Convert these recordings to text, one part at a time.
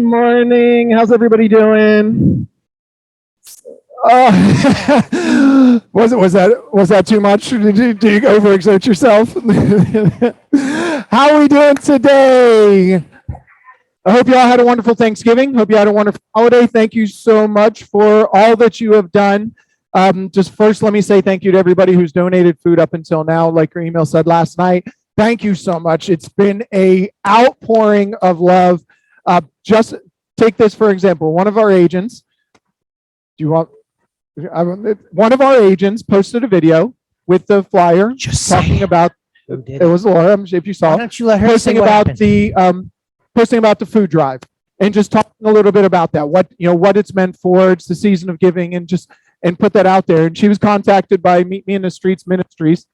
morning. How's everybody doing? Was that too much? Did you overexert yourself? How are we doing today? I hope you all had a wonderful Thanksgiving. Hope you had a wonderful holiday. Thank you so much for all that you have done. Just first, let me say thank you to everybody who's donated food up until now. Like your email said last night, thank you so much. It's been a outpouring of love. Just take this for example. One of our agents, one of our agents posted a video with the flyer talking about. It was Laura. If you saw, why don't you let her posting say about the food drive and just talking a little bit about that. What it's meant for. It's the season of giving, and put that out there. And she was contacted by Meet Me in the Streets Ministries,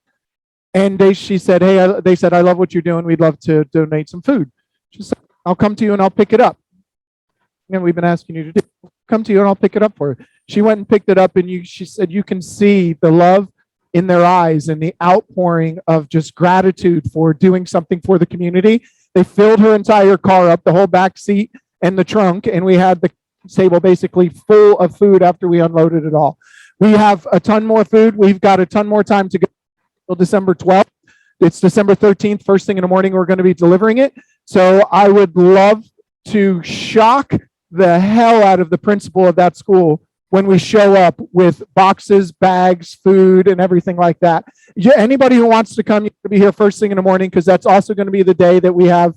and she said, "Hey, they said I love what you're doing. We'd love to donate some food." She said, "I'll come to you and I'll pick it up." And we've been asking you to do. Come to you and I'll pick it up for her. She went and picked it up, and she said you can see the love in their eyes and the outpouring of just gratitude for doing something for the community. They filled her entire car up, the whole back seat and the trunk, and we had the table basically full of food after we unloaded it all. We have a ton more food. We've got a ton more time to go until December 12th. It's December 13th. First thing in the morning, we're going to be delivering it. So I would love to shock the hell out of the principal of that school when we show up with boxes, bags, food, and everything like that. Anybody who wants to come, you have to be here first thing in the morning, because that's also going to be the day that we have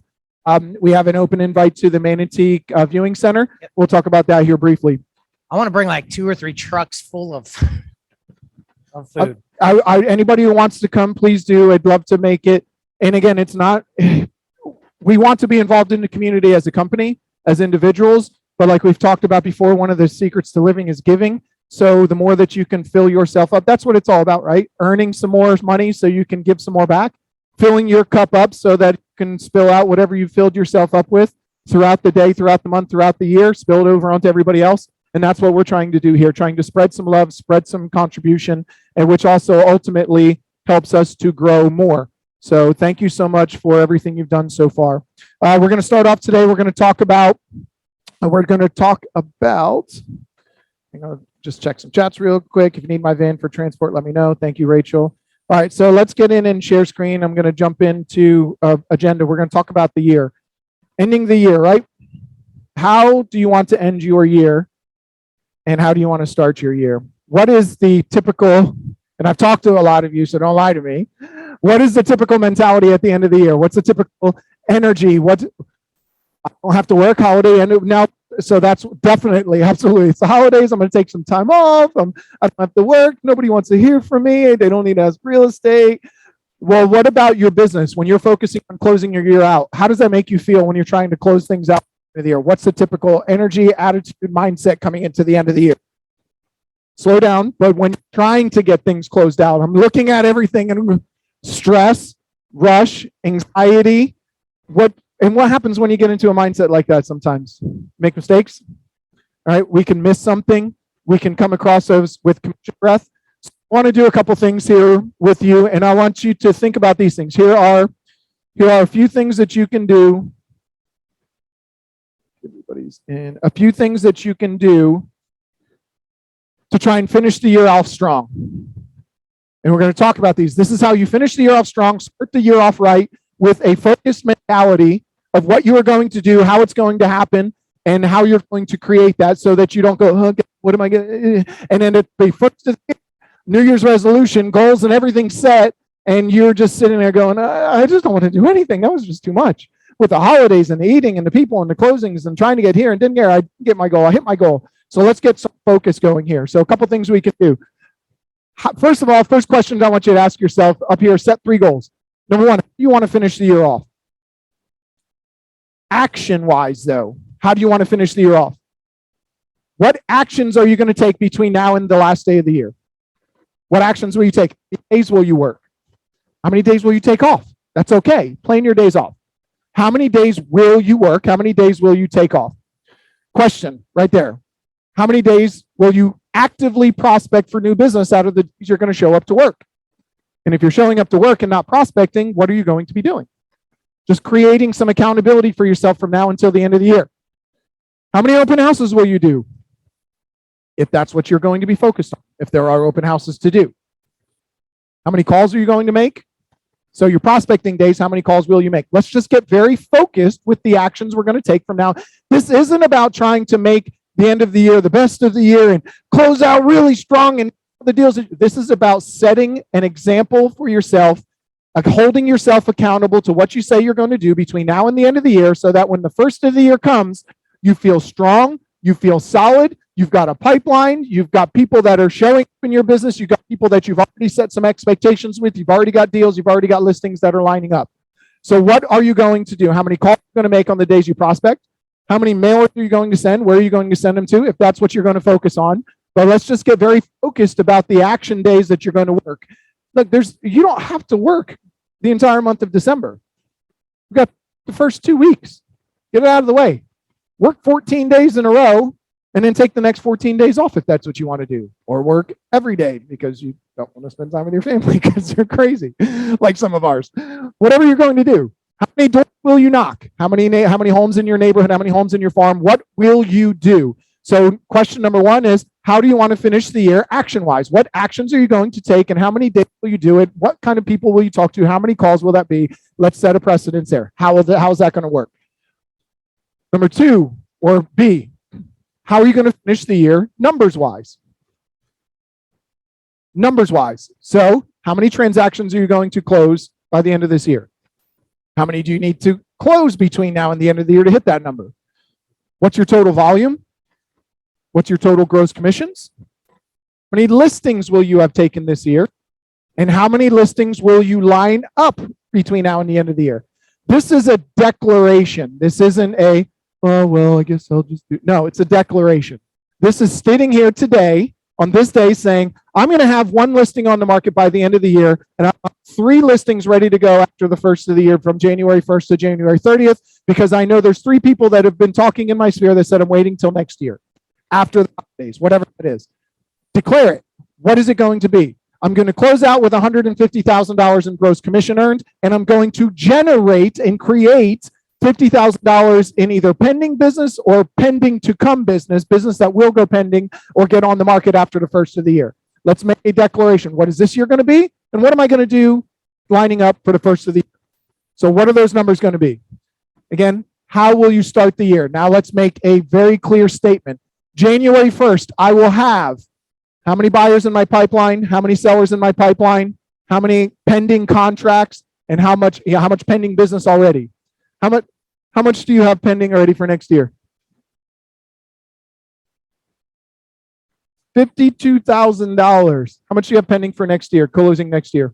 an open invite to the Manatee Viewing Center. Yep. We'll talk about that here briefly. I want to bring like 2 or 3 trucks full of food. Anybody who wants to come, please do. I'd love to make it. And again, it's not, we want to be involved in the community as a company, as individuals. But like we've talked about before, one of the secrets to living is giving. So the more that you can fill yourself up, that's what it's all about, right? Earning some more money so you can give some more back. Filling your cup up so that you can spill out whatever you filled yourself up with throughout the day, throughout the month, throughout the year, spill it over onto everybody else. And that's what we're trying to do here, trying to spread some love, spread some contribution, and which also ultimately helps us to grow more. So thank you so much for everything you've done so far. We're going to start off today. We're going to talk about, just check some chats real quick. If you need my van for transport, let me know. Thank you, Rachel. All right, so let's get in and share screen. I'm going to jump into agenda. We're going to talk about the year. Ending the year, right? How do you want to end your year? And how do you want to start your year? What is the typical, and I've talked to a lot of you, so don't lie to me. What is the typical mentality at the end of the year? What's the typical energy? I don't have to work holiday and now, so that's definitely, absolutely. It's the holidays. I'm going to take some time off. I don't have to work. Nobody wants to hear from me. They don't need to ask real estate. Well, what about your business when you're focusing on closing your year out? How does that make you feel when you're trying to close things out of the year? What's the typical energy, attitude, mindset coming into the end of the year? Slow down, but when you're trying to get things closed out, I'm looking at everything and stress, rush, anxiety. What happens when you get into a mindset like that sometimes? Make mistakes. All right, we can miss something. We can come across those with commission breath. So I want to do a couple things here with you, and I want you to think about these things. Here are a few things that you can do. Everybody's in. A few things that you can do to try and finish the year off strong. And we're going to talk about these. This is how you finish the year off strong, start the year off right with a focused mentality of what you are going to do, how it's going to happen, and how you're going to create that so that you don't go, oh, what am I going to, and then it be first New Year's resolution, goals and everything set, and you're just sitting there going, I just don't want to do anything. That was just too much. With the holidays and the eating and the people and the closings and trying to get here and didn't get, I didn't get my goal. I hit my goal. So let's get some focus going here. So a couple things we can do. First of all, first question I want you to ask yourself up here, set 3 goals. Number 1, you want to finish the year off. Action-wise, though, how do you want to finish the year off? What actions are you going to take between now and the last day of the year? What actions will you take? How many days will you work? How many days will you take off? That's okay. Plan your days off. How many days will you work? How many days will you take off? Question right there. How many days will you actively prospect for new business out of the days you're going to show up to work? And if you're showing up to work and not prospecting, what are you going to be doing? Just creating some accountability for yourself from now until the end of the year. How many open houses will you do? If that's what you're going to be focused on, if there are open houses to do. How many calls are you going to make? So your prospecting days, how many calls will you make? Let's just get very focused with the actions we're going to take from now. This isn't about trying to make the end of the year the best of the year and close out really strong and the deals. This is about setting an example for yourself, like holding yourself accountable to what you say you're going to do between now and the end of the year, so that when the first of the year comes, you feel strong, you feel solid, you've got a pipeline, you've got people that are showing up in your business, you've got people that you've already set some expectations with, you've already got deals, you've already got listings that are lining up. So what are you going to do? How many calls are you going to make on the days you prospect? How many mailers are you going to send? Where are you going to send them to, if that's what you're going to focus on? But let's just get very focused about the action days that you're going to work. Look, you don't have to work the entire month of December. We've got the first 2 weeks. Get it out of the way. Work 14 days in a row and then take the next 14 days off if that's what you want to do. Or work every day because you don't want to spend time with your family because you're crazy, like some of ours. Whatever you're going to do. How many doors will you knock? How many homes in your neighborhood? How many homes in your farm? What will you do? So question number one is, how do you want to finish the year action-wise? What actions are you going to take and how many days will you do it? What kind of people will you talk to? How many calls will that be? Let's set a precedence there. How is that going to work? Number two, or B, how are you going to finish the year numbers-wise? Numbers-wise. So how many transactions are you going to close by the end of this year? How many do you need to close between now and the end of the year to hit that number? What's your total volume? What's your total gross commissions? How many listings will you have taken this year? And how many listings will you line up between now and the end of the year? This is a declaration. This isn't a, oh, well, I guess I'll just do. No, it's a declaration. This is sitting here today on this day saying, I'm going to have one listing on the market by the end of the year, and I have 3 listings ready to go after the first of the year from January 1st to January 30th, because I know there's 3 people that have been talking in my sphere that said I'm waiting till next year, after the holidays, whatever it is. Declare it. What is it going to be? I'm going to close out with $150,000 in gross commission earned, and I'm going to generate and create $50,000 in either pending business or pending to come business that will go pending or get on the market after the first of the year. Let's make a declaration. What is this year going to be? And what am I going to do lining up for the first of the year? So what are those numbers going to be? Again, how will you start the year? Now let's make a very clear statement. January 1st, I will have how many buyers in my pipeline, how many sellers in my pipeline, how many pending contracts, and how much pending business already. How much do you have pending already for next year? $52,000. How much do you have pending for next year, closing next year?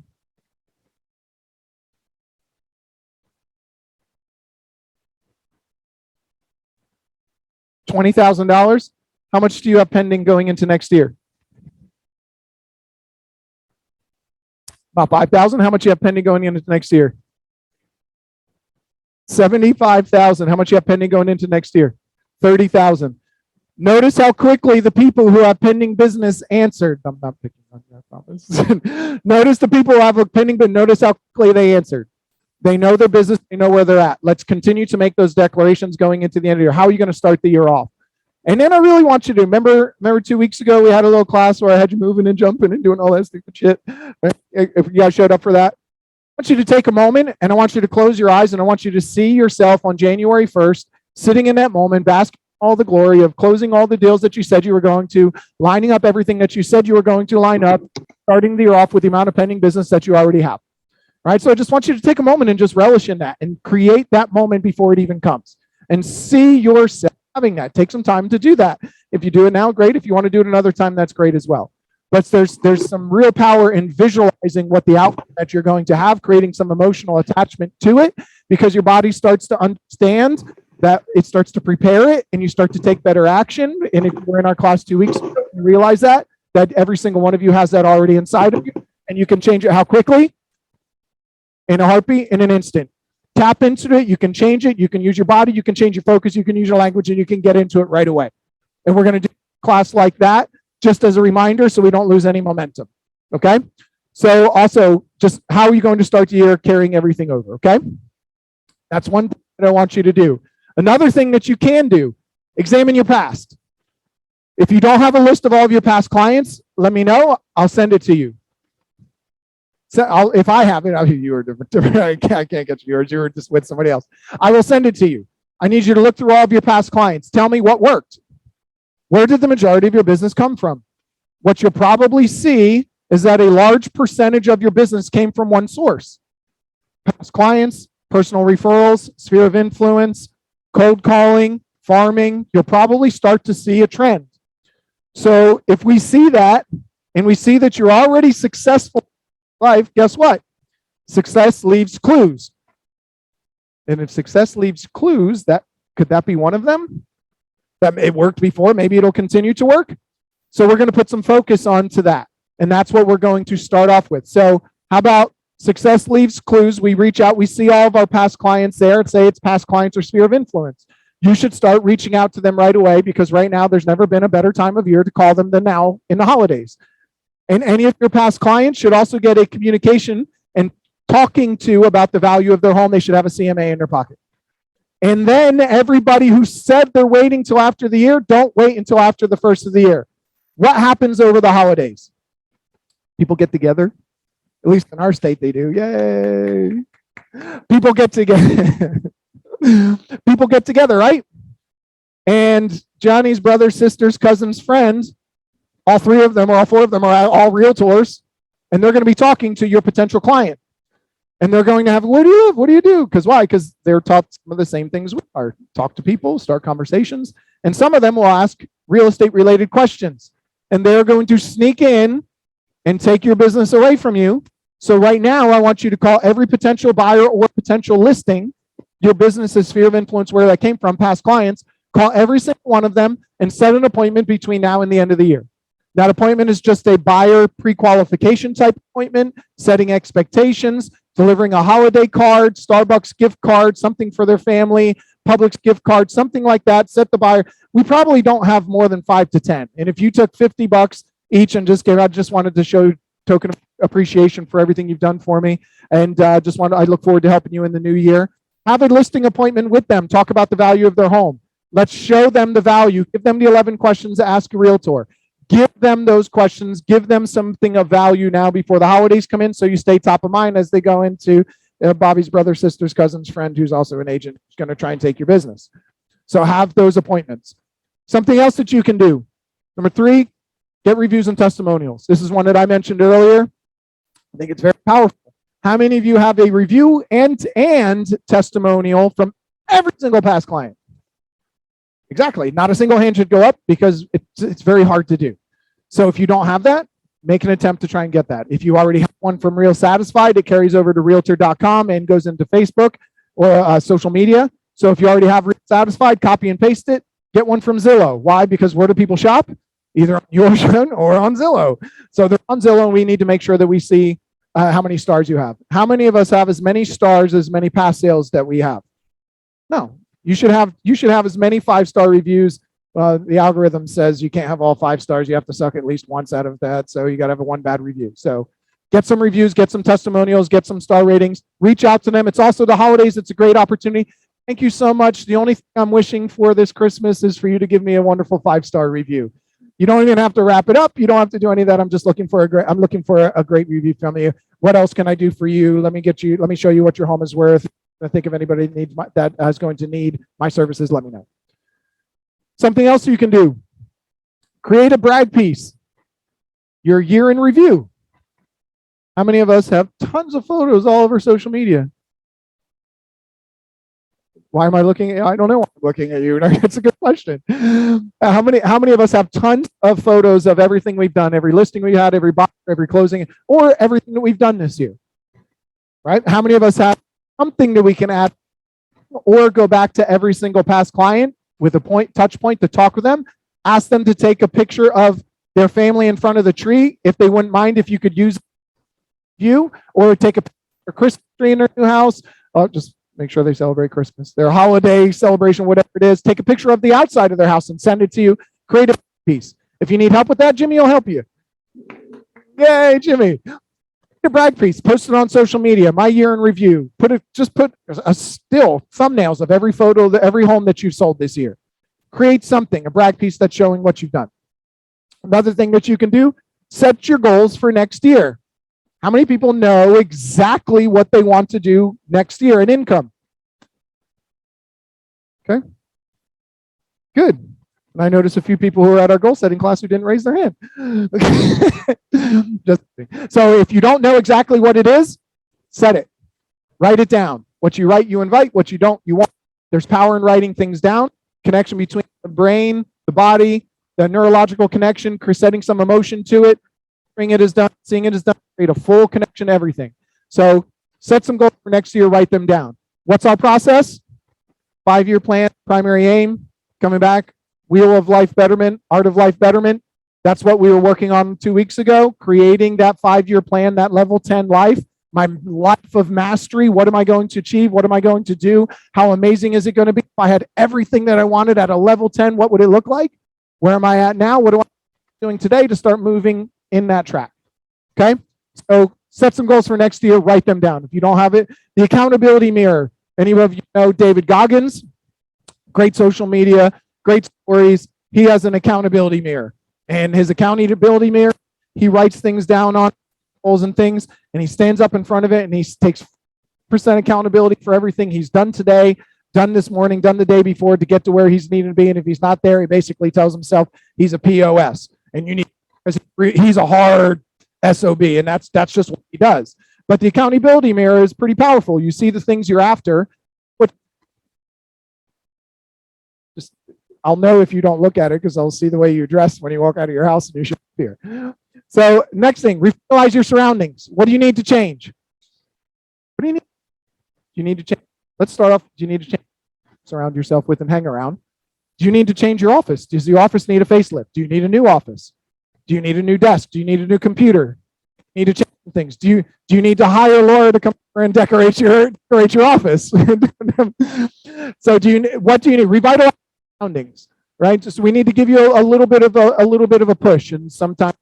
$20,000. How much do you have pending going into next year? About $5,000. How much do you have pending going into next year? $75,000. How much you have pending going into next year? $30,000. Notice how quickly the people who have pending business answered. I'm not picking on you, I promise. Notice the people who have a pending, but notice how quickly they answered. They know their business. They know where they're at. Let's continue to make those declarations going into the end of the year. How are you going to start the year off? And then I really want you to remember 2 weeks ago, we had a little class where I had you moving and jumping and doing all that stupid shit. If you guys showed up for that, I want you to take a moment and I want you to close your eyes and I want you to see yourself on January 1st, sitting in that moment, basking in all the glory of closing all the deals that you said you were going to, lining up everything that you said you were going to line up, starting the year off with the amount of pending business that you already have. All right. So I just want you to take a moment and just relish in that and create that moment before it even comes and see yourself having that. Take some time to do that. If you do it now, great. If you want to do it another time, that's great as well. But there's some real power in visualizing what the outcome that you're going to have, creating some emotional attachment to it, because your body starts to understand that it starts to prepare it and you start to take better action. And if we're in our class 2 weeks ago, you realize that every single one of you has that already inside of you, and you can change it how quickly? In a heartbeat, in an instant. Tap into it, you can change it, you can use your body, you can change your focus, you can use your language, and you can get into it right away. And we're going to do a class like that just as a reminder so we don't lose any momentum, okay? So also, just how are you going to start the year carrying everything over, okay? That's one thing that I want you to do. Another thing that you can do, Examine your past. If you don't have a list of all of your past clients, let me know. I'll send it to you. So if I have it, you were different. I can't get yours. You were just with somebody else. I will send it to you. I need you to look through all of your past clients. Tell me what worked. Where did the majority of your business come from? What you'll probably see is that a large percentage of your business came from one source. Past clients, personal referrals, sphere of influence, cold calling, farming. You'll probably start to see a trend. So if we see that, and we see that you're already successful in life, guess what? Success leaves clues. And if success leaves clues, could that be one of them? That it worked before, maybe it'll continue to work. So we're going to put some focus onto that. And that's what we're going to start off with. So how about success leaves clues? We reach out, we see all of our past clients there, and say it's past clients or sphere of influence. You should start reaching out to them right away, because right now there's never been a better time of year to call them than now in the holidays. And any of your past clients should also get a communication and talking to about the value of their home. They should have a CMA in their pocket. And then everybody who said they're waiting till after the year, don't wait until after the first of the year. What happens over the holidays? People get together. At least in our state, they do. Yay. People get together. People get together, right? And Johnny's brothers, sisters, cousins, friends, all three of them or all four of them are all realtors, and they're going to be talking to your potential client. And they're going to have, where do you live? What do you do? Because why? Because they're taught some of the same things we are. Talk to people, start conversations. And some of them will ask real estate related questions. And they're going to sneak in and take your business away from you. So right now, I want you to call every potential buyer or potential listing, your business's sphere of influence, where that came from, past clients, call every single one of them and set an appointment between now and the end of the year. That appointment is just a buyer pre-qualification type appointment, setting expectations, delivering a holiday card, Starbucks gift card, something for their family, Publix gift card, something like that. Set the buyer. We probably don't have more than 5 to 10. And if you took $50 each and just gave, I just wanted to show token of appreciation for everything you've done for me. And I look forward to helping you in the new year. Have a listing appointment with them. Talk about the value of their home. Let's show them the value. Give them the 11 questions to ask a realtor. Give them those questions. Give them something of value now before the holidays come in, so you stay top of mind as they go into Bobby's brother, sister's, cousin's friend who's also an agent who's going to try and take your business. So have those appointments. Something else that you can do. Number 3, get reviews and testimonials. This is one that I mentioned earlier. I think it's very powerful. How many of you have a review and testimonial from every single past client? Exactly. Not a single hand should go up, because it's very hard to do. So if you don't have that, make an attempt to try and get that. If you already have one from Real Satisfied, it carries over to realtor.com and goes into Facebook or social media. So if you already have Real Satisfied, copy and paste it. Get one from Zillow. Why? Because where do people shop? Either on your show or on Zillow. So they're on Zillow, and we need to make sure that we see how many stars you have. How many of us have as many stars as many past sales that we have? No. You should have as many 5-star reviews. The algorithm says you can't have all 5 stars. You have to suck at least once out of that. So you got to have one bad review. So get some reviews, get some testimonials, get some star ratings. Reach out to them. It's also the holidays. It's a great opportunity. Thank you so much. The only thing I'm wishing for this Christmas is for you to give me a wonderful 5-star review. You don't even have to wrap it up. You don't have to do any of that. I'm just looking for a great review from you. What else can I do for you? Let me show you what your home is worth. I think if anybody needs that is going to need my services, let me know. Something else you can do. Create a brag piece. Your year in review. How many of us have tons of photos all over social media? Why am I looking at you? I don't know why I'm looking at you. That's a good question. How many of us have tons of photos of everything we've done, every listing we had, every buy, every closing, or everything that we've done this year? Right? How many of us have something that we can add, or go back to every single past client with a touch point to talk with them, ask them to take a picture of their family in front of the tree, if they wouldn't mind, if you could use you, or take a Christmas tree in their new house. Just make sure they celebrate Christmas, their holiday celebration, whatever it is. Take a picture of the outside of their house and send it to you. Create a piece. If you need help with that, Jimmy will help you. Yay, Jimmy. A brag piece, post it on social media, my year in review. Just put a still thumbnails of every photo, every home that you've sold this year. Create something, a brag piece that's showing what you've done. Another thing that you can do, set your goals for next year. How many people know exactly what they want to do next year in income? Okay. Good. And I noticed a few people who are at our goal setting class who didn't raise their hand. Just so if you don't know exactly what it is, set it. Write it down. What you write, you invite. What you don't, you want. There's power in writing things down. Connection between the brain, the body, the neurological connection, setting some emotion to it. Hearing it is done, seeing it is done. Create a full connection to everything. So set some goals for next year, write them down. What's our process? 5-year plan, primary aim, coming back, wheel of life betterment, art of life betterment. That's what we were working on 2 weeks ago, creating that 5-year plan, that level 10 life, my life of mastery. What am I going to achieve? What am I going to do? How amazing is it going to be? If I had everything that I wanted at a level 10, what would it look like? Where am I at now? What am I doing today to start moving in that track? Okay, so set some goals for next year, write them down. If you don't have it, the accountability mirror. Any of you know David Beggins? Great social media, great stories. He has an accountability mirror. And his accountability mirror, he writes things down on goals and things, and he stands up in front of it and he takes % accountability for everything he's done today, done this morning, done the day before to get to where he's needed to be. And if he's not there, he basically tells himself he's a POS. And you need, because he's a hard SOB, and that's just what he does. But the accountability mirror is pretty powerful. You see the things you're after. I'll know if you don't look at it because I'll see the way you dress when you walk out of your house and you should be here. So next thing, revitalize your surroundings. What do you need to change? What do you need? You need to change. Let's start off. Do you need to change? Surround yourself with and hang around. Do you need to change your office? Does the office need a facelift? Do you need a new office? Do you need a new desk? Do you need a new computer? Do you need to change things? Do you need to hire Laura to come over and decorate your office? So what do you need? Revitalize surroundings, right? Just we need to give you a little bit of a push, and sometimes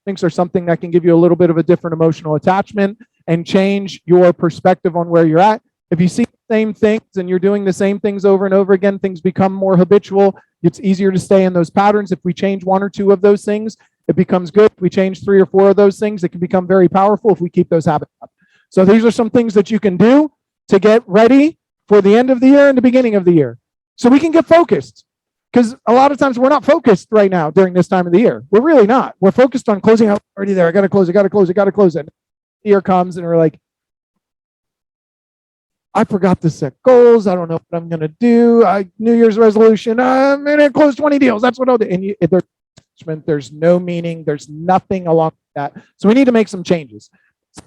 things are something that can give you a little bit of a different emotional attachment and change your perspective on where you're at. If you see the same things and you're doing the same things over and over again, things become more habitual. It's easier to stay in those patterns. If we change 1 or 2 of those things, it becomes good. If we change 3 or 4 of those things, it can become very powerful if we keep those habits up. So these are some things that you can do to get ready for the end of the year and the beginning of the year. So we can get focused, because a lot of times we're not focused right now during this time of the year. We're really not. We're focused on closing out. Already there. I got to close. I got to close. I got to close it. The year comes and we're like, I forgot to set goals. I don't know what I'm going to do. New Year's resolution. I'm going to close 20 deals. That's what I'll do. And there's no meaning. There's nothing along that. So we need to make some changes.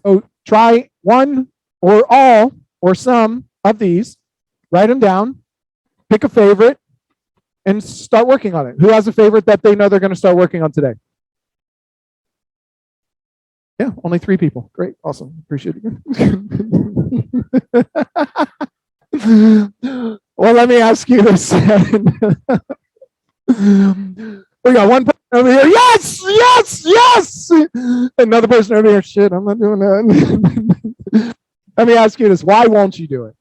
So try one or all or some of these. Write them down. Pick a favorite and start working on it. Who has a favorite that they know they're going to start working on today? Yeah, only 3 people. Great. Awesome. Appreciate it. Well, let me ask you this. We got one person over here. Yes, yes, yes. Another person over here. Shit, I'm not doing that. Let me ask you this. Why won't you do it?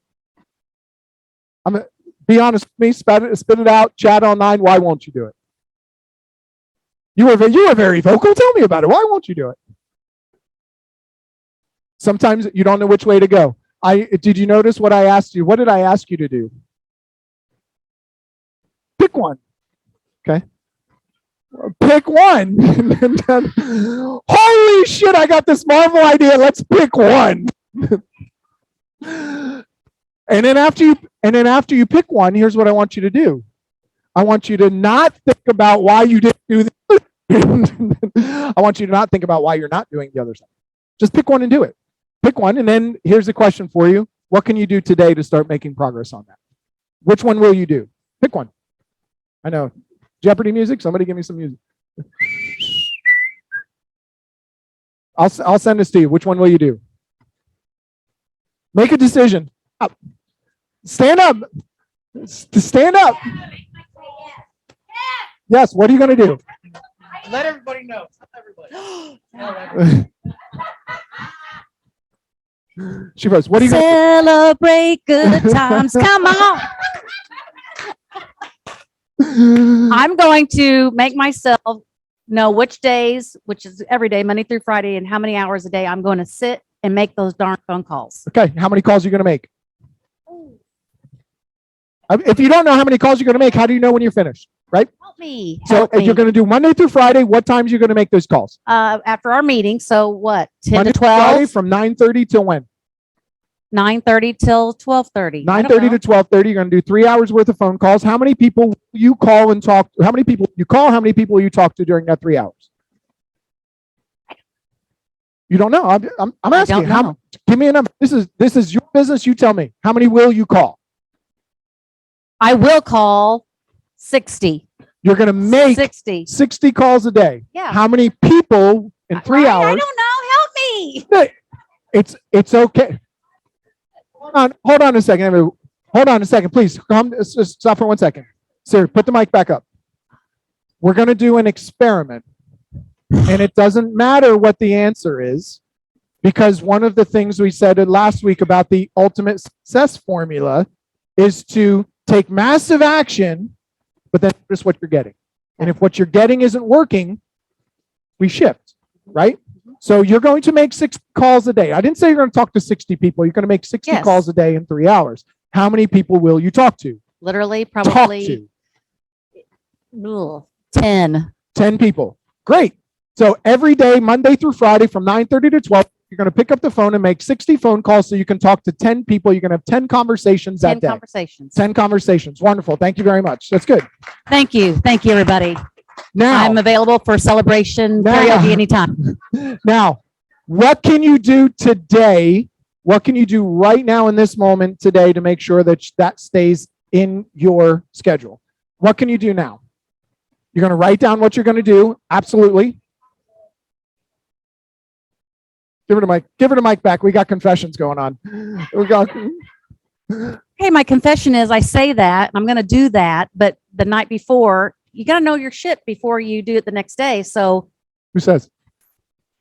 Be honest with me. Spit it out. Chat online. Why won't you do it? You were very vocal. Tell me about it. Why won't you do it? Sometimes you don't know which way to go. Did you notice what I asked you? What did I ask you to do? Pick one. Okay. Pick one. Holy shit, I got this Marvel idea. Let's pick one. And then after you pick one, here's what I want you to do. I want you to not think about why you didn't do this. I want you to not think about why you're not doing the other side. Just pick one and do it. Pick one, and then here's the question for you. What can you do today to start making progress on that? Which one will you do? Pick one. I know. Jeopardy music? Somebody give me some music. I'll send this to you. Which one will you do? Make a decision. Up. Stand up. Stand up. Yes, what are you going to do? Let everybody know. Tell everybody. She goes, what are you going to celebrate good times? Come on. I'm going to make myself know which days, which is every day, Monday through Friday, and how many hours a day I'm going to sit and make those darn phone calls. Okay, how many calls are you going to make? If you don't know how many calls you're going to make, how do you know when you're finished? Right? Help me. So Help if me. you're going to do Monday through Friday, what times are you going to make those calls? After our meeting, so what? 10 Monday to through Friday 12, from 9:30 till when? 9:30 till 12:30. 9:30 to 12:30. You're going to do 3 hours worth of phone calls. How many people will you call and talk to? How many people you call? How many people will you talk to during that 3 hours? You don't know. I'm asking. don't know. Give me a number. This is your business. You tell me. How many will you call? I will call 60. You're going to make 60 calls a day. Yeah. How many people in 3 Ryan, hours? I don't know. Help me. It's okay. Hold on a second. Hold on a second, please. Just stop for 1 second. Sir, put the mic back up. We're going to do an experiment. And it doesn't matter what the answer is, because one of the things we said last week about the ultimate success formula is to take massive action, but then notice what you're getting. And if what you're getting isn't working, we shift, right? So you're going to make 6 calls a day. I didn't say you're going to talk to 60 people. You're going to make 60 Yes. calls a day in 3 hours. How many people will you talk to? Literally, Talk probably to 10. 10 people. Great. So every day, Monday through Friday from 9:30 to 12, you're going to pick up the phone and make 60 phone calls so you can talk to 10 people. You're going to have 10 conversations 10 that day. conversations. 10 conversations. Wonderful. Thank you very much. That's good. Thank you. Thank you, everybody. Now, I'm available for celebration karaoke anytime. Now, what can you do today? What can you do right now in this moment today to make sure that that stays in your schedule? What can you do now? You're going to write down what you're going to do. Absolutely. Give her the mic back. We got confessions going on. Okay, my confession is I say that, I'm going to do that, but the night before, you got to know your shit before you do it the next day. So, Who says?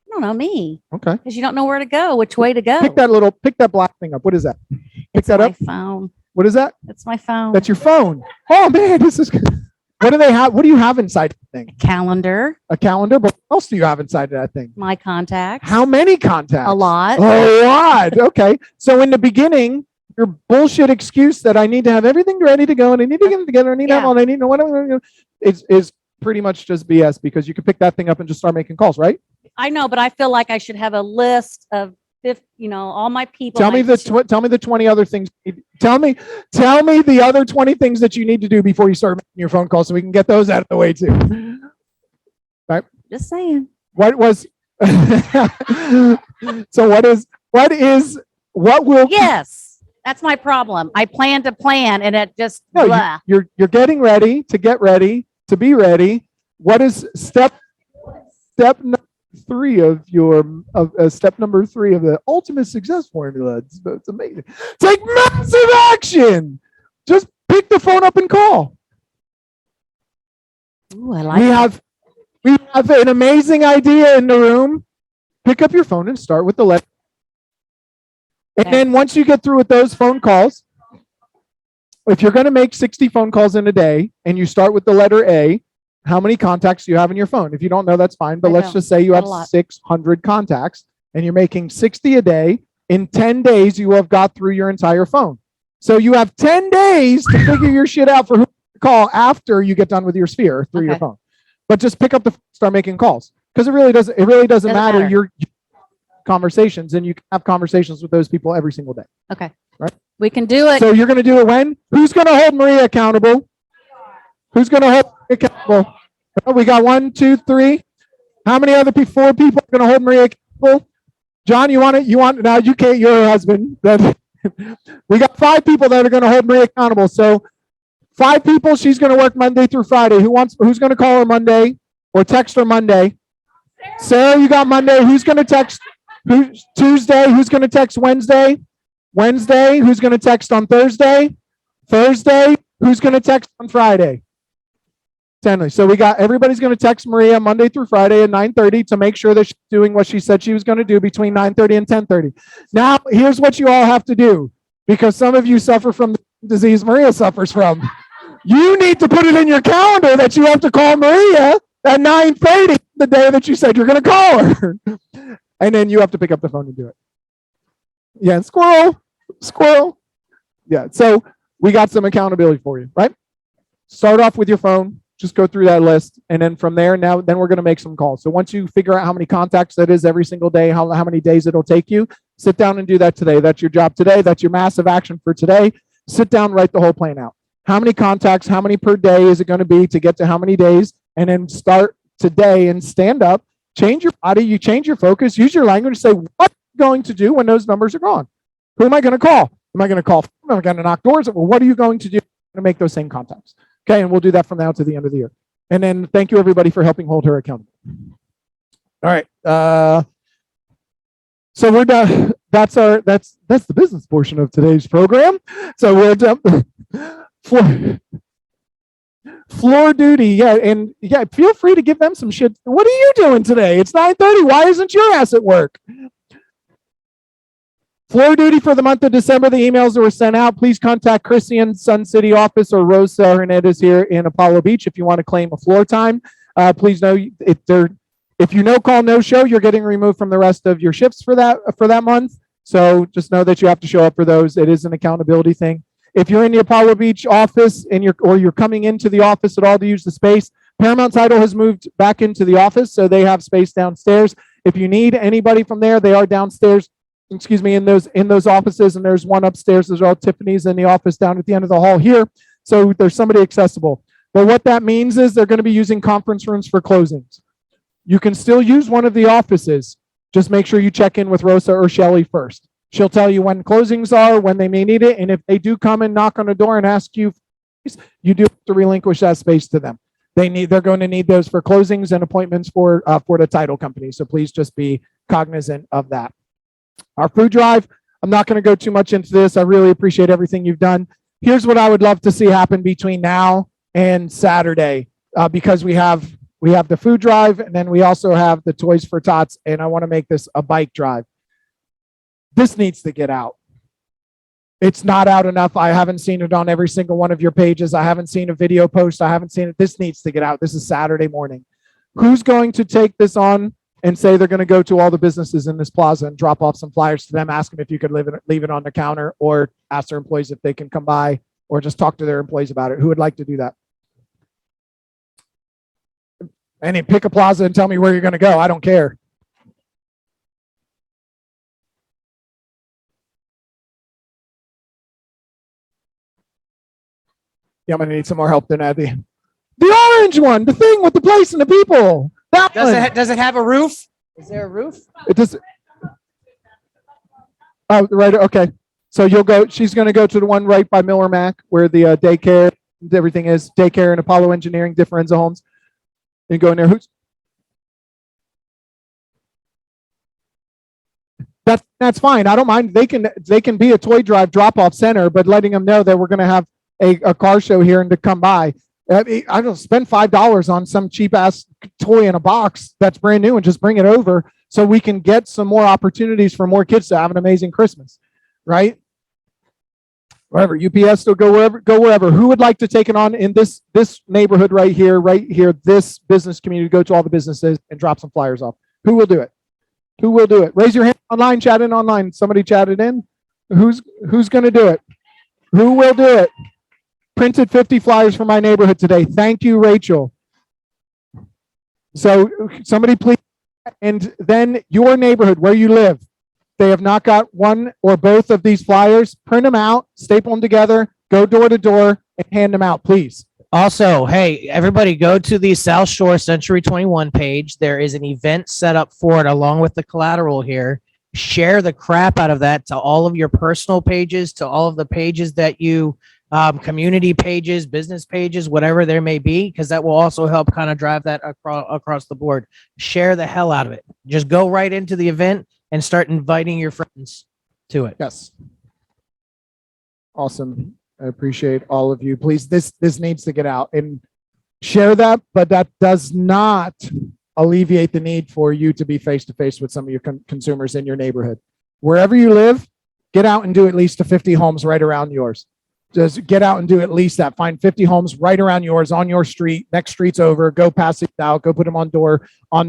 I don't know, me, Okay. because you don't know where to go, which way to go. Pick that black thing up. What is that? It's that my up. phone. What is that? It's my phone. That's your phone. Oh man, this is good. What do they have? What do you have inside the thing? Calendar, A calendar, but what else do you have inside that thing? my contacts. How many contacts? A lot. A lot. Okay. So in the beginning, your bullshit excuse that I need to have everything ready to go and I need to get it together, I need to have all I need to know whatever is pretty much just BS, because you can pick that thing up and just start making calls, right? I know, but I feel like I should have a list of, all my people. Tell me the 20 other things. Tell me the other 20 things that you need to do before you start making your phone calls so we can get those out of the way too. Right? Just saying. What was so what will Yes, that's my problem. I plan to plan and it just no, blah. you're getting ready to get ready to be ready. What is step number 3 of step number 3 of the ultimate success formula? It's amazing. Take massive action. Just pick the phone up and call. Ooh, I like We have an amazing idea in the room. Pick up your phone and start with the letter. And then once you get through with those phone calls, if you're going to make 60 phone calls in a day and you start with the letter A, how many contacts do you have in your phone? If you don't know, that's fine. But let's just say you have 600 contacts and you're making 60 a day. In 10 days, you will have got through your entire phone. So you have 10 days to figure your shit out for who to call after you get done with your sphere through your phone. But just pick up the phone, start making calls, because it really doesn't matter. Your conversations, and you can have conversations with those people every single day. Okay. Right? We can do it. So you're going to do it when? Who's going to hold Maria accountable? Who's going to hold Maria accountable? Oh, we got 1, 2, 3. How many other people? 4 people are going to hold Maria accountable. John, you want now? You can't. You're her husband. We got 5 people that are going to hold Maria accountable. So 5 people. She's going to work Monday through Friday. Who's going to call her Monday or text her Monday? Sarah, you got Monday. Who's going to text? Tuesday? Who's going to text Wednesday? Wednesday. Who's going to text on Thursday? Thursday. Who's going to text on Friday? So we got everybody's going to text Maria Monday through Friday at 9:30 to make sure that she's doing what she said she was going to do between 9:30 and 10:30. Now, here's what you all have to do, because some of you suffer from the disease Maria suffers from. You need to put it in your calendar that you have to call Maria at 9:30 the day that you said you're going to call her. And then you have to pick up the phone and do it. Yeah, squirrel. Yeah, so we got some accountability for you, right? Start off with your phone, just go through that list, and then from there, then we're going to make some calls. So once you figure out how many contacts that is every single day, how many days it'll take you, sit down and do that today. That's your job today. That's your massive action for today. Sit down, write the whole plan out. How many contacts, how many per day is it going to be to get to how many days? And then start today and stand up, change your body, you change your focus, use your language, say, what am I going to do when those numbers are gone? Who am I going to call? Am I going to call? Am I going to knock doors? Well, what are you going to do to make those same contacts? Okay, and we'll do that from now to the end of the year. And then thank you everybody for helping hold her accountable. All right. So we're done. That's the business portion of today's program. So we're done. Floor duty, yeah, and yeah, feel free to give them some shit. What are you doing today? It's 9:30. Why isn't your ass at work? Floor duty for the month of December. The emails that were sent out. Please contact Chrissy in Sun City office or Rosa Hernandez here in Apollo Beach if you want to claim a floor time. Please know if you no call, no show, you're getting removed from the rest of your shifts for that month. So just know that you have to show up for those. It is an accountability thing. If you're in the Apollo Beach office and you're coming into the office at all to use the space, Paramount Title has moved back into the office, so they have space downstairs. If you need anybody from there, they are downstairs. In those offices, and there's one upstairs as well. Tiffany's in the office down at the end of the hall here, so there's somebody accessible. But what that means is they're going to be using conference rooms for closings. You can still use one of the offices. Just make sure you check in with Rosa or Shelly first. She'll tell you when closings are, when they may need it, and if they do come and knock on the door and ask you, you do have to relinquish that space to them. They're going to need those for closings and appointments for the title company. So please just be cognizant of that. Our food drive, I'm not going to go too much into this. I really appreciate everything you've done. Here's what I would love to see happen between now and Saturday, because we have the food drive, and then we also have the Toys for Tots, and I want to make this a bike drive. This needs to get out. It's not out enough. I haven't seen it on every single one of your pages. I haven't seen a video post. I haven't seen it. This needs to get out. This is Saturday morning. Who's going to take this on and say they're going to go to all the businesses in this plaza and drop off some flyers to them, ask them if you could leave it on the counter, or ask their employees if they can come by, or just talk to their employees about it? Who would like to do that? And then pick a plaza and tell me where you're going to go. I don't care. Yeah, I'm going to need some more help than Abby. The orange one, the thing with the place and the people. That one. Does it have a roof? Is there a roof? It does. Oh, right. Okay. So she's going to go to the one right by Miller Mac where the daycare, everything is, daycare and Apollo Engineering, Differenza Homes. And go in there. That's fine. I don't mind. They can be a toy drive drop-off center, but letting them know that we're going to have a car show here and to come by. I don't spend $5 on some cheap ass toy in a box that's brand new and just bring it over so we can get some more opportunities for more kids to have an amazing Christmas, right? Wherever, UPS, so go wherever. Who would like to take it on in this neighborhood right here, this business community, go to all the businesses and drop some flyers off? Who will do it? Who will do it? Raise your hand online, chat in online. Somebody chatted in. Who's going to do it? Who will do it? Printed 50 flyers for my neighborhood today. Thank you, Rachel. So somebody please, and then your neighborhood where you live, they have not got one or both of these flyers, print them out, staple them together, go door to door and hand them out, please. Also, hey, everybody go to the South Shore Century 21 page. There is an event set up for it along with the collateral here. Share the crap out of that to all of your personal pages, to all of the pages that you community pages, business pages, whatever there may be, because that will also help kind of drive that across the board. Share the hell out of it. Just go right into the event and start inviting your friends to it. Yes. Awesome. I appreciate all of you. Please, this needs to get out and share that, but that does not alleviate the need for you to be face-to-face with some of your consumers in your neighborhood. Wherever you live, get out and do at least 50 homes right around yours. Just get out and do at least that. Find 50 homes right around yours, on your street, next street's over. Go pass it out. Go put them on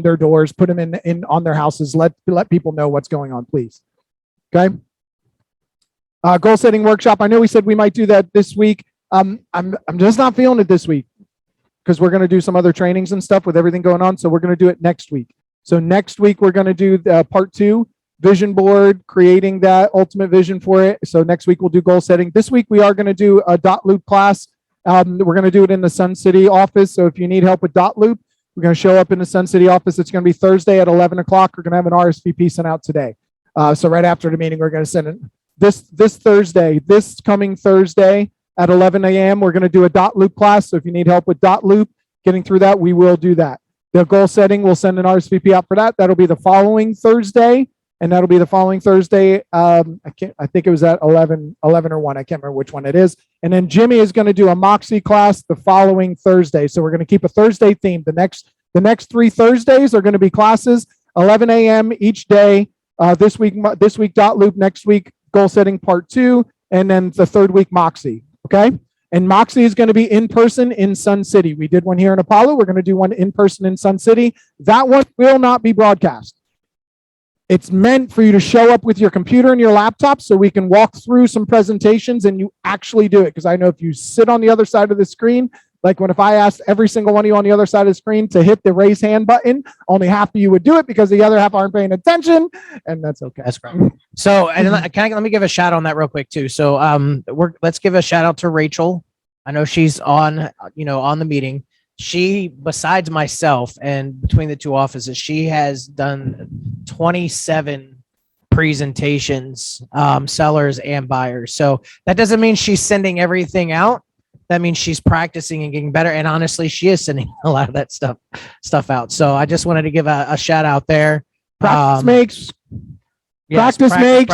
their doors. Put them in on their houses. Let people know what's going on, please. Okay. Goal setting workshop. I know we said we might do that this week. I'm just not feeling it this week because we're going to do some other trainings and stuff with everything going on. So we're going to do it next week. So next week we're going to do part 2, vision board, creating that ultimate vision for it. So next week we'll do goal setting. This week we are going to do a dot loop class. We're going to do it in the Sun City office. So if you need help with dot loop, we're going to show up in the Sun City office. It's going to be Thursday at 11 o'clock. We're going to have an RSVP sent out today. So right after the meeting, we're going to send it this coming Thursday at 11 a.m. We're going to do a dot loop class. So if you need help with dot loop, getting through that, we will do that. The goal setting, we'll send an RSVP out for that. That'll be the following Thursday. And that'll be the following Thursday. I think it was at 11 or 1. I can't remember which one it is. And then Jimmy is going to do a Moxie class the following Thursday. So we're going to keep a Thursday theme. The next 3 Thursdays are going to be classes, 11 a.m. each day. This week dot loop, next week goal setting part 2, and then the third week Moxie. Okay. And Moxie is going to be in person in Sun City. We did one here in Apollo. We're going to do one in person in Sun City. That one will not be broadcast. It's meant for you to show up with your computer and your laptop so we can walk through some presentations and you actually do it. Because I know if you sit on the other side of the screen, like if I asked every single one of you on the other side of the screen to hit the raise hand button, only half of you would do it because the other half aren't paying attention, and that's okay. That's great. So, and let me give a shout out on that real quick too. So, let's give a shout out to Rachel. I know she's on the meeting. She, besides myself and between the 2 offices, she has done 27 presentations, sellers and buyers. So that doesn't mean she's sending everything out. That means she's practicing and getting better. And honestly, she is sending a lot of that stuff out. So I just wanted to give a shout out there. Practice makes perfect.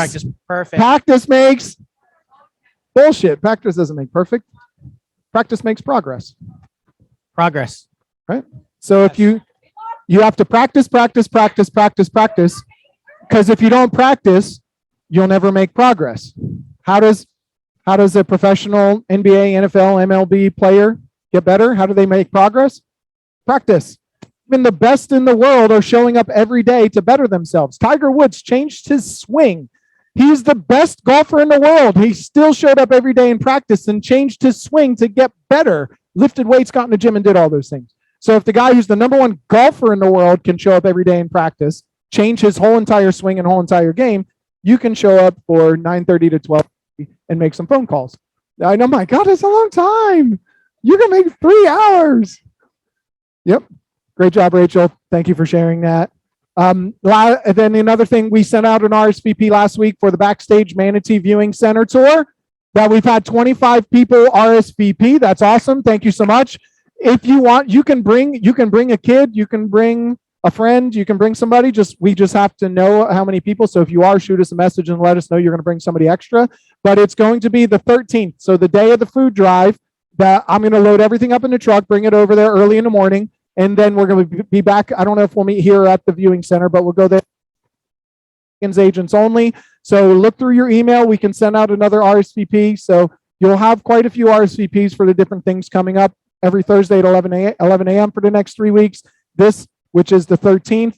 Practice makes bullshit. Practice doesn't make perfect. Practice makes progress. Right? So if you have to practice, because if you don't practice, you'll never make progress. How does a professional NBA, NFL, MLB player get better? How do they make progress? Practice. Even the best in the world are showing up every day to better themselves. Tiger Woods changed his swing. He's the best golfer in the world. He still showed up every day in practice and changed his swing to get better. Lifted weights, got in the gym, and did all those things. So if the guy who's the number 1 golfer in the world can show up every day in practice, change his whole entire swing and whole entire game, you can show up for 9:30 to 12 and make some phone calls. I know, my God, it's a long time. You can make 3 hours. Yep. Great job, Rachel. Thank you for sharing that. Then another thing, we sent out an RSVP last week for the Backstage Manatee Viewing Center tour that we've had 25 people RSVP. That's awesome. Thank you so much. If you want, you can bring a kid, you can bring a friend, you can bring somebody. We just have to know how many people. So if you are, shoot us a message and let us know you're going to bring somebody extra. But it's going to be the 13th. So the day of the food drive, that I'm going to load everything up in the truck, bring it over there early in the morning. And then we're going to be back. I don't know if we'll meet here at the viewing center, but we'll go there. Agents only. So look through your email. We can send out another RSVP. So you'll have quite a few RSVPs for the different things coming up every Thursday at 11 a.m. for the next 3 weeks. This, which is the 13th,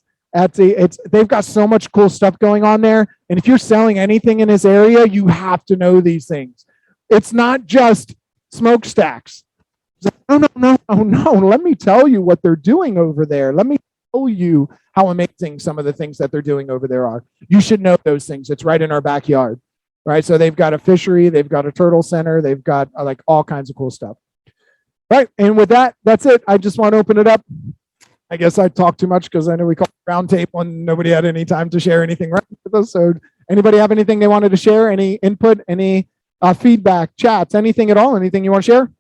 they've got so much cool stuff going on there. And if you're selling anything in this area, you have to know these things. It's not just smokestacks. No. Let me tell you what they're doing over there. Let me tell you how amazing some of the things that they're doing over there are. You should know those things. It's right in our backyard, right? So they've got a fishery, they've got a turtle center, they've got like all kinds of cool stuff. Right, and with that, that's it. I just want to open it up. I guess I talked too much because I know we called Roundtable and nobody had any time to share anything right with us. So anybody have anything they wanted to share? Any input, any feedback, chats, anything at all? Anything you want to share?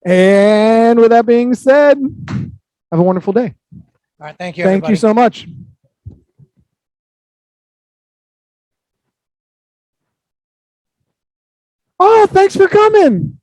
And with that being said, have a wonderful day. All right. Thank you. Thank you so much. Oh, thanks for coming.